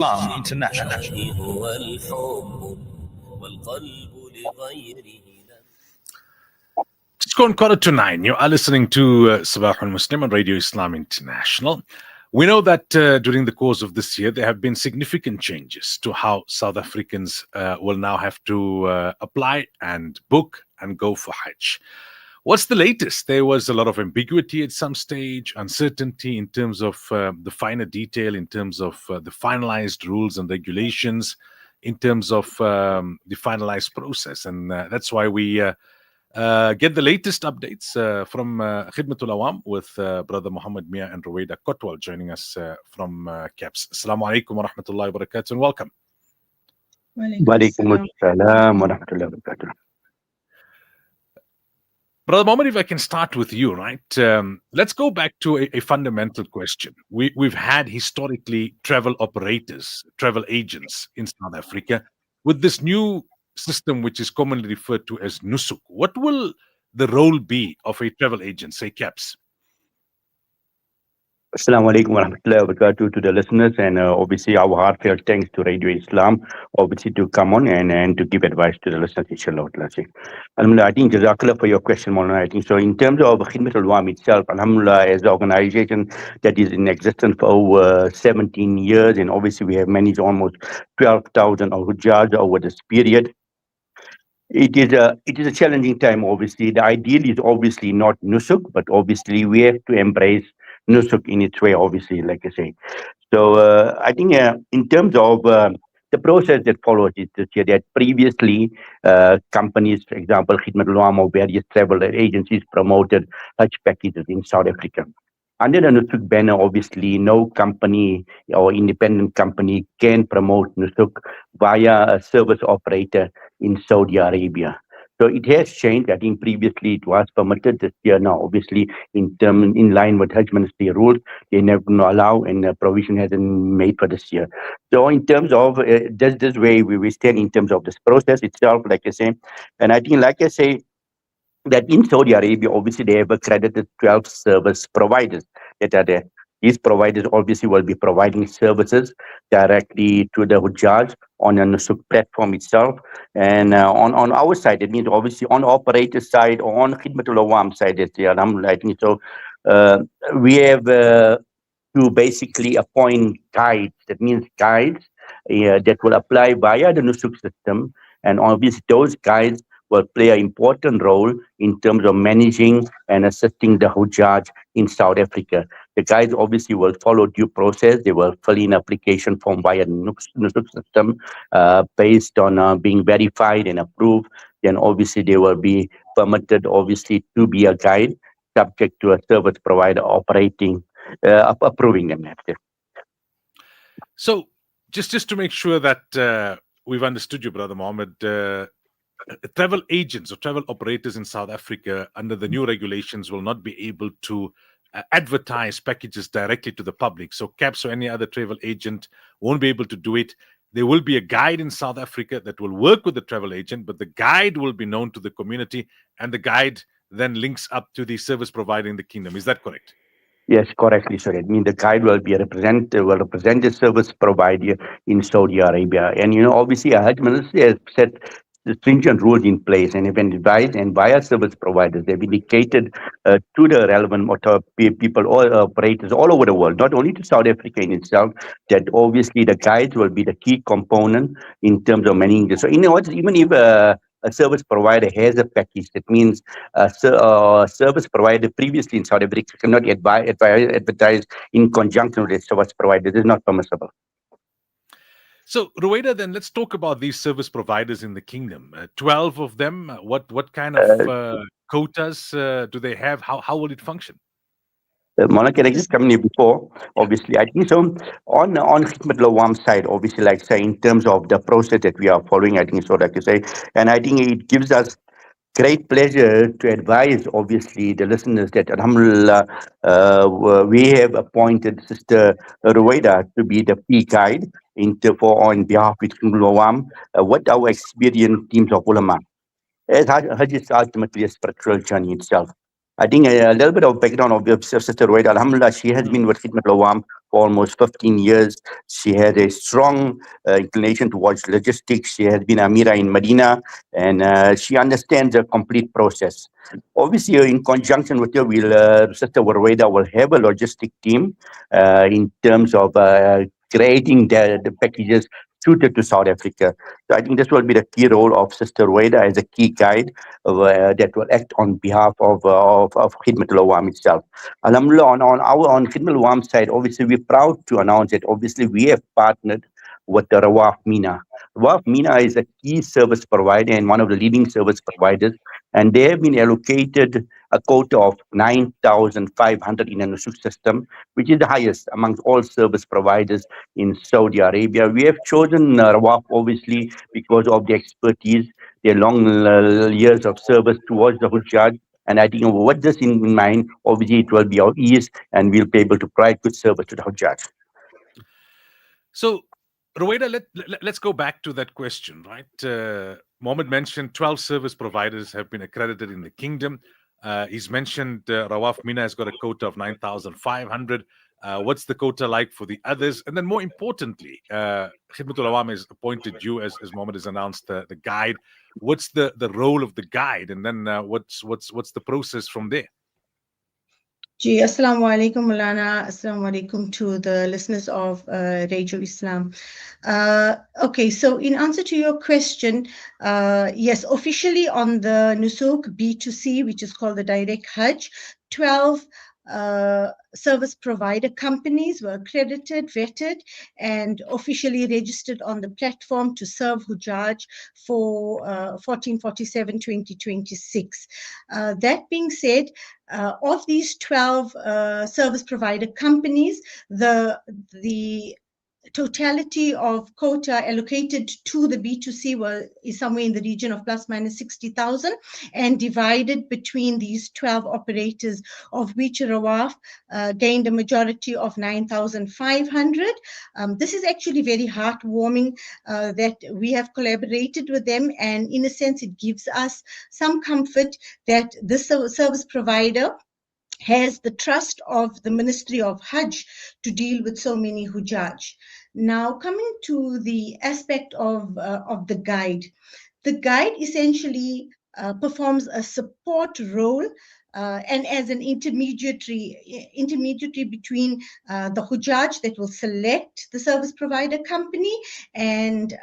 Islam International. It's gone 8:45. You are listening to Sabah al-Muslim on Radio Islam International. We know that during the course of this year, there have been significant changes to how South Africans will now have to apply and book and go for Hajj. What's the latest? There was a lot of ambiguity at some stage, uncertainty in terms of the finer detail, in terms of the finalized rules and regulations, in terms of the finalized process. And that's why we get the latest updates from Khidmatul Awaam with Brother Muhammad Mia and Ruwaida Kotwal joining us from KAPS. Assalamu alaikum wa rahmatullahi wa barakatuh and welcome. Wa alaikum assalam wa rahmatullahi wa barakatuh. Brother Mohammed, if I can start with you, right? Let's go back to a fundamental question. We've had historically travel operators, travel agents in South Africa. With this new system, which is commonly referred to as Nusuk, what will the role be of a travel agent, say KAPS? Assalamu alaikum wa rahmatullahi wa barakatuh to the listeners, and obviously our heartfelt thanks to Radio Islam, obviously to come on and to give advice to the listeners, inshallah. Alhamdulillah, I think Jazakallah for your question, Maulana. I think so. In terms of Khidmatul Awaam itself, Alhamdulillah, as an organization that is in existence for over 17 years, and obviously we have managed almost 12,000 Hujjaj over this period. It is a challenging time, obviously. The ideal is obviously not Nusuk, but obviously we have to embrace Nusuk in its way, obviously, like I say. So I think in terms of the process that follows is this year, that previously companies, for example, Khidmatul Awaam or various travel agencies promoted Hajj packages in South Africa. Under the Nusuk banner, obviously, no company or independent company can promote Nusuk via a service operator in Saudi Arabia. So it has changed. I think previously it was permitted. This year now, obviously, in line with Hajj Ministry rules, they never allow, and provision hasn't made for this year. So in terms of this way, we stand in terms of this process itself, like I say. And I think, like I say, that in Saudi Arabia, obviously, they have accredited 12 service providers that are there. These providers obviously will be providing services directly to the Hujjaj on the Nusuk platform itself. And on our side, it means obviously on the operator side or on Khidmatul Awaam side, I think so. We have to basically appoint guides. That means guides that will apply via the Nusuk system. And obviously, those guides will play an important role in terms of managing and assisting the Hujjaj in South Africa. The guides obviously will follow due process. They will fill in application form via the Nusuk system based on being verified and approved. Then obviously they will be permitted, obviously, to be a guide subject to a service provider operating, approving them. So just to make sure that we've understood you, Brother Mohammed, travel agents or travel operators in South Africa under the new regulations will not be able to advertise packages directly to the public. So KAPS or any other travel agent won't be able to do it. There will be a guide in South Africa that will work with the travel agent, but the guide will be known to the community, and the guide then links up to the service provider in the kingdom. Is that correct? Yes, correctly, sir. I mean, the guide will represent the service provider in Saudi Arabia. And, obviously, a Hajj Ministry has set stringent rules in place, and have been advised, and via service providers, they've indicated to the relevant people or operators all over the world, not only to South Africa in itself, that obviously the guides will be the key component in terms of managing this. So, even if a service provider has a package, that means a service provider previously in South Africa cannot advertise in conjunction with a service provider. This is not permissible. So, Ruwaida, then let's talk about these service providers in the kingdom. 12 of them. What kind of quotas do they have? How will it function? Monica, can I just come in before? Obviously, I think so. On Khidmatul Awaam side, obviously, like say, in terms of the process that we are following, I think so, like you say, and I think it gives us great pleasure to advise, obviously, the listeners that, alhamdulillah, we have appointed Sister Ruwaida to be the key guide on behalf of Khidmatul Awaam, what our experienced teams of ulama. As Hajj is ultimately a spiritual journey itself. I think a little bit of background of Sister Ruwaida, alhamdulillah, she has been with Khidmatul Awaam for almost 15 years. She has a strong inclination towards logistics. She has been Amira in Medina, and she understands the complete process. Obviously, in conjunction with her, Sister Warweda will have a logistic team in terms of creating the packages suited to South Africa. So I think this will be the key role of Sister Warweda as a key guide that will act on behalf of Khidmatul Awaam itself. Alhamdulillah, on Khidmatul Awaam side, obviously we're proud to announce that obviously we have partnered with the Rawaf Mina. Rawaf Mina is a key service provider and one of the leading service providers, and they have been allocated a quota of 9,500 in a Nusuk system, which is the highest amongst all service providers in Saudi Arabia. We have chosen Rawaf obviously because of the expertise, their long years of service towards the Hujjaj. And I think with this in mind, obviously it will be our ease and we'll be able to provide good service to the Hujjaj. So, Ruwaida, let's go back to that question, right? Mohammed mentioned 12 service providers have been accredited in the kingdom. He's mentioned Rawaf Mina has got a quota of 9,500. What's the quota like for the others? And then more importantly, Khidmatul Awam has appointed you, as Mohammed has announced, the guide. What's the role of the guide? And then what's the process from there? Ji, Assalamu alaikum, Mulana. Assalamu alaikum to the listeners of Radio Islam. Okay, so in answer to your question, yes, officially on the Nusuk B2C, which is called the Direct Hajj, 12 service provider companies were accredited, vetted, and officially registered on the platform to serve Hujjaj for 1447-2026. That being said, of these 12 service provider companies, the totality of quota allocated to the B2C is somewhere in the region of plus minus 60,000 and divided between these 12 operators, of which Rawaf gained a majority of 9,500. This is actually very heartwarming that we have collaborated with them, and in a sense it gives us some comfort that this service provider has the trust of the Ministry of Hajj to deal with so many Hujjaj. Now, coming to the aspect of the guide essentially performs a support role and as an intermediary between the Hujjaj that will select the service provider company and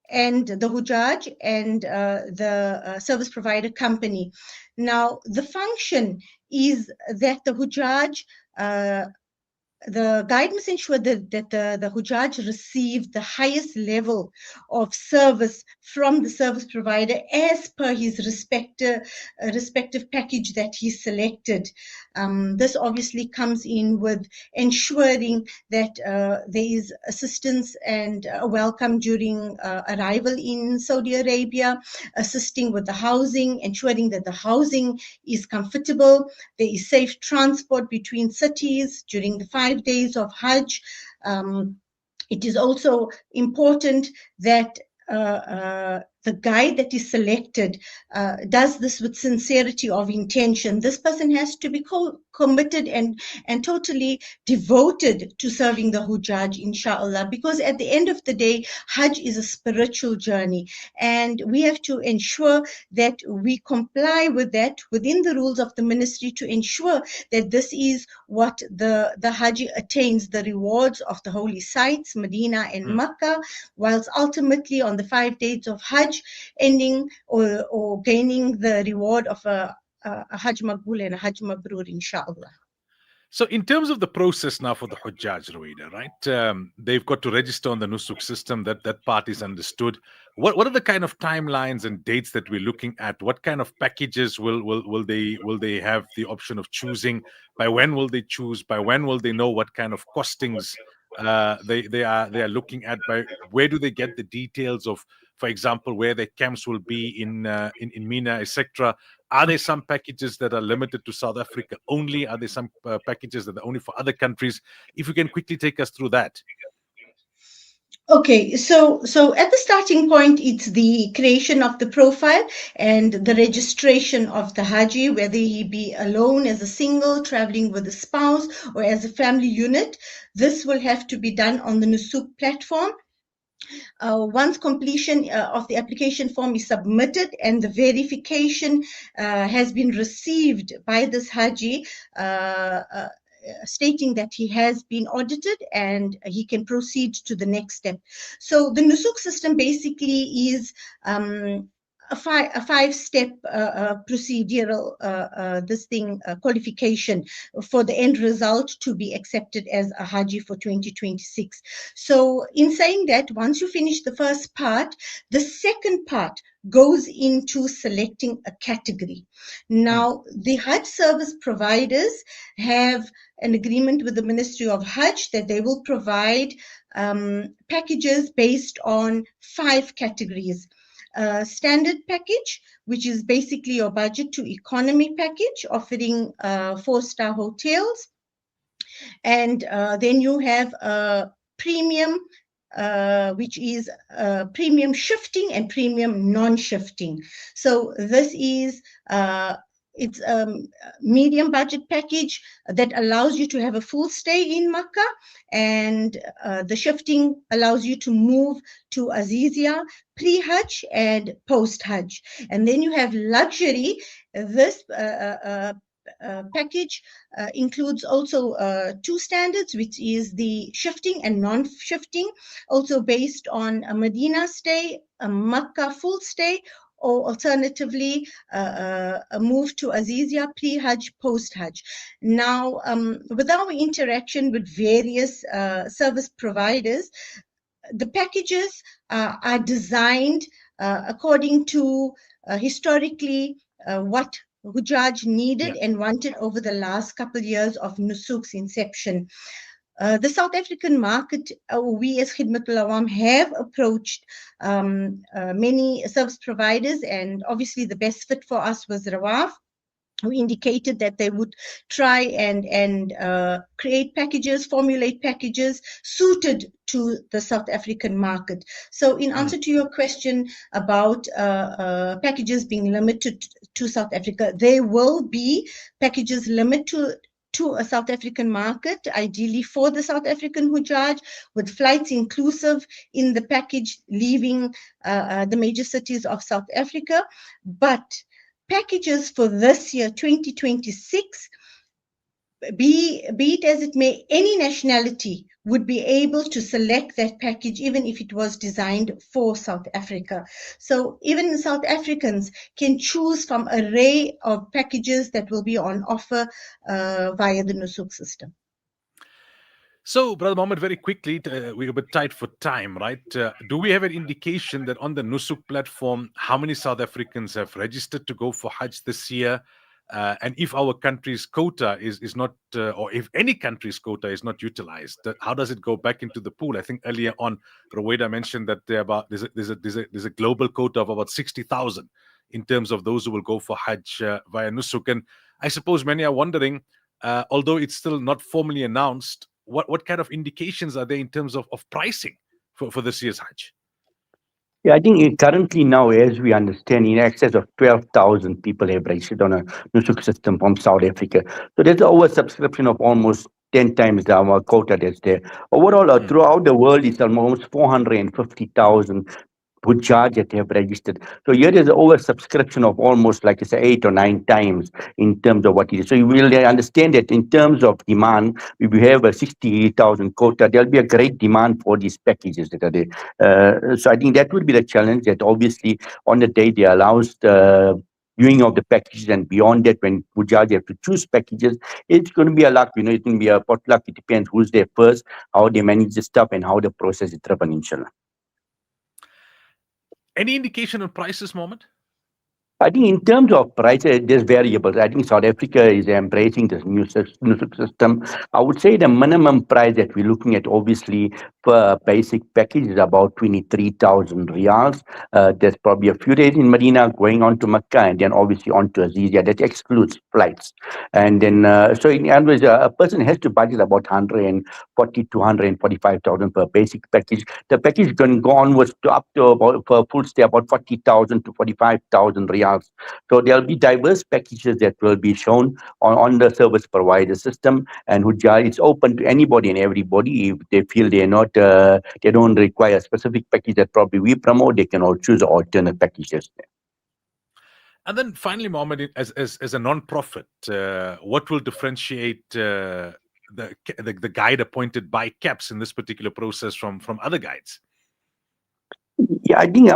the Hujjaj and the service provider company. Now, the function is that the Hujjaj, the guide must ensure that the Hujjaj receive the highest level of service from the service provider as per his respective package that he selected. This obviously comes in with ensuring that there is assistance and a welcome during arrival in Saudi Arabia, assisting with the housing, ensuring that the housing is comfortable, there is safe transport between cities during the 5 days of Hajj. It is also important that the guide that is selected does this with sincerity of intention. This person has to be committed and totally devoted to serving the Hujjaj, inshallah, because at the end of the day, Hajj is a spiritual journey, and we have to ensure that we comply with that within the rules of the ministry to ensure that this is what the Haji attains, the rewards of the holy sites, Medina and Makkah, whilst ultimately on the 5 days of Hajj, ending or gaining the reward of a Hajj Maqbool and a Hajj Mabrur, inshallah. So, in terms of the process now for the Hujjaj, Ruwaida, right? They've got to register on the Nusuk system. That part is understood. What are the kind of timelines and dates that we're looking at? What kind of packages will they have the option of choosing? By when will they choose? By when will they know what kind of costings they are looking at? By where do they get the details of, for example, where their camps will be in Mina, etc.? Are there some packages that are limited to South Africa only? Are there some packages that are only for other countries? If you can quickly take us through that. Okay, so at the starting point, it's the creation of the profile and the registration of the Haji, whether he be alone as a single, traveling with a spouse, or as a family unit. This will have to be done on the Nusuk platform. Once completion of the application form is submitted and the verification has been received by this Haji, stating that he has been audited and he can proceed to the next step. So the Nusuk system basically is a five-step procedural qualification for the end result to be accepted as a Haji for 2026. So in saying that, once you finish the first part, the second part goes into selecting a category. Now, the Hajj service providers have an agreement with the Ministry of Hajj that they will provide packages based on 5 categories. Standard package, which is basically your budget to economy package, offering 4-star hotels. And then you have a premium, which is premium shifting and premium non-shifting. So this is it's a medium budget package that allows you to have a full stay in Makkah, and the shifting allows you to move to Azizia pre-Hajj and post-Hajj. And then you have luxury. This package includes also 2 standards, which is the shifting and non-shifting, also based on a Medina stay, a Makkah full stay, or alternatively a move to Azizia pre-Hajj, post-Hajj. Now, with our interaction with various service providers, the packages are designed according to historically what Hujjaj needed and wanted over the last couple of years of Nusuk's inception. The South African market, we as Khidmatul Awaam have approached many service providers, and obviously the best fit for us was Rawaf, who indicated that they would try and create packages, formulate packages suited to the South African market. So in answer to your question about packages being limited to South Africa, there will be packages limited to a South African market, ideally for the South African Hujjaj, with flights inclusive in the package leaving the major cities of South Africa. But packages for this year, 2026, be it as it may, any nationality would be able to select that package, even if it was designed for South Africa. So even South Africans can choose from an array of packages that will be on offer via the Nusuk system. So, Brother Mohammed, very quickly, we're a bit tight for time, right? Do we have an indication that on the Nusuk platform, how many South Africans have registered to go for Hajj this year? And if our country's quota is not, or if any country's quota is not utilized, how does it go back into the pool? I think earlier on, Raweda mentioned that there's a global quota of about 60,000 in terms of those who will go for Hajj via Nusuk. And I suppose many are wondering, although it's still not formally announced, what kind of indications are there in terms of pricing for this year's Hajj? Yeah, I think currently now, as we understand, in excess of 12,000 people have registered on a Nusuk system from South Africa. So there's an oversubscription of almost 10 times our quota that's there. Overall, throughout the world, it's almost 450,000 Hujjaj that have registered. So here there's an oversubscription of almost, like I say, 8 or 9 times in terms of what it is. So you will understand that in terms of demand, if we have a 68,000 quota, there'll be a great demand for these packages that are there. So I think that will be the challenge, that obviously on the day they allows the viewing of the packages, and beyond that, when Hujjaj have to choose packages, it's going to be a luck, it's going to be a potluck. It depends who's there first, how they manage the stuff, and how the process is driven, inshallah. Any indication on prices, Mohammed? I think in terms of prices, there's variables. I think South Africa is embracing this new system. I would say the minimum price that we're looking at, obviously, basic package is about 23,000 riyals. There's probably a few days in Medina going on to Mecca and then obviously on to Azizia. That excludes flights. And then, so in other words, a person has to budget about 140 to 145,000 per basic package. The package can go onwards to up to about, for a full stay, about 40,000 to 45,000 riyals. So there'll be diverse packages that will be shown on the service provider system, and Hujjaj is open to anybody and everybody. If they feel they're not, they don't require a specific package that probably we promote, they can all choose alternate packages. And then finally, Mohammed, as a non-profit, what will differentiate the guide appointed by KAPS in this particular process from other guides? Yeah, I think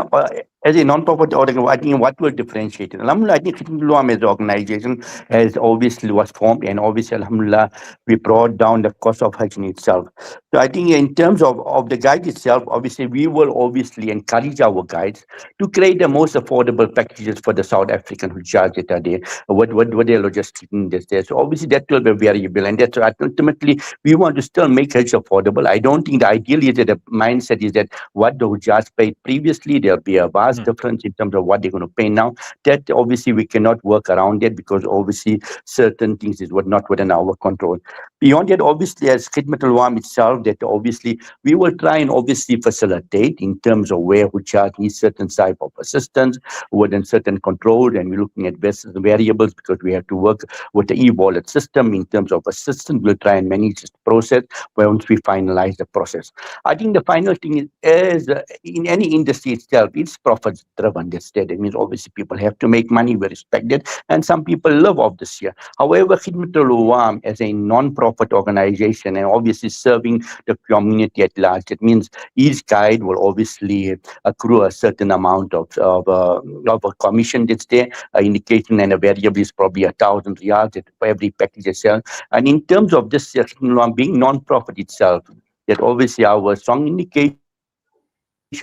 as a non-profit organization, I think what will differentiate it? Alhamdulillah, I think Khidmatul Awaam as an organization has obviously was formed, and obviously, Alhamdulillah, we brought down the cost of Hajj in itself. So I think in terms of the guide itself, obviously, we will obviously encourage our guides to create the most affordable packages for the South African Hujjaj that are there, what their logistics is there. So obviously, that will be variable, and that's ultimately, we want to still make Hajj affordable. I don't think the ideal is that the mindset is that what the Hujjaj paid previously, there'll be a vast difference in terms of what they're going to pay now. That obviously we cannot work around it, because obviously certain things is not within our control. Beyond that, obviously, as Khidmatul Awaam itself, that obviously we will try and obviously facilitate in terms of where Hujjaj needs certain type of assistance within certain control, and we're looking at variables, because we have to work with the e-wallet system in terms of assistance. We'll try and manage this process once we finalize the process. I think the final thing is in any industry itself, it's profits driven. That means obviously people have to make money, we respect it, and some people live off this year. However, Khidmatul Awaam as a non-profit organization and obviously serving the community at large, it means each guide will obviously accrue a certain amount of a commission that's there, an indication, and a variable is probably 1,000 riyals for every package itself. And in terms of this being non-profit itself, that obviously our strong indication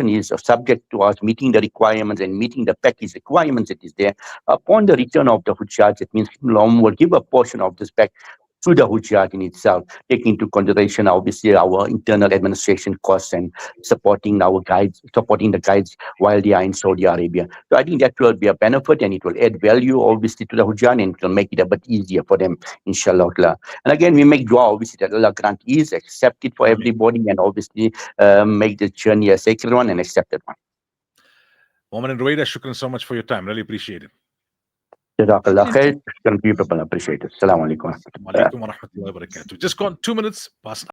is subject to us meeting the requirements and meeting the package requirements that is there. Upon the return of the Hujjaj, it means Khidmatul will give a portion of this back to the Hujjaj in itself, taking into consideration obviously our internal administration costs and supporting the guides while they are in Saudi Arabia. So I think that will be a benefit, and it will add value obviously to the Hujjaj, and it will make it a bit easier for them, inshallah. And again, we make dua obviously that Allah grant ease, accept it for everybody, and obviously make the journey a sacred one and accepted one. Mohammed and Ruwaida, shukran so much for your time. Really appreciate it. Jazakallah khair. People appreciate it. Assalamu alaikum. Wa alaikum wa rahmatullahi wa barakatuh. Just gone 2 minutes past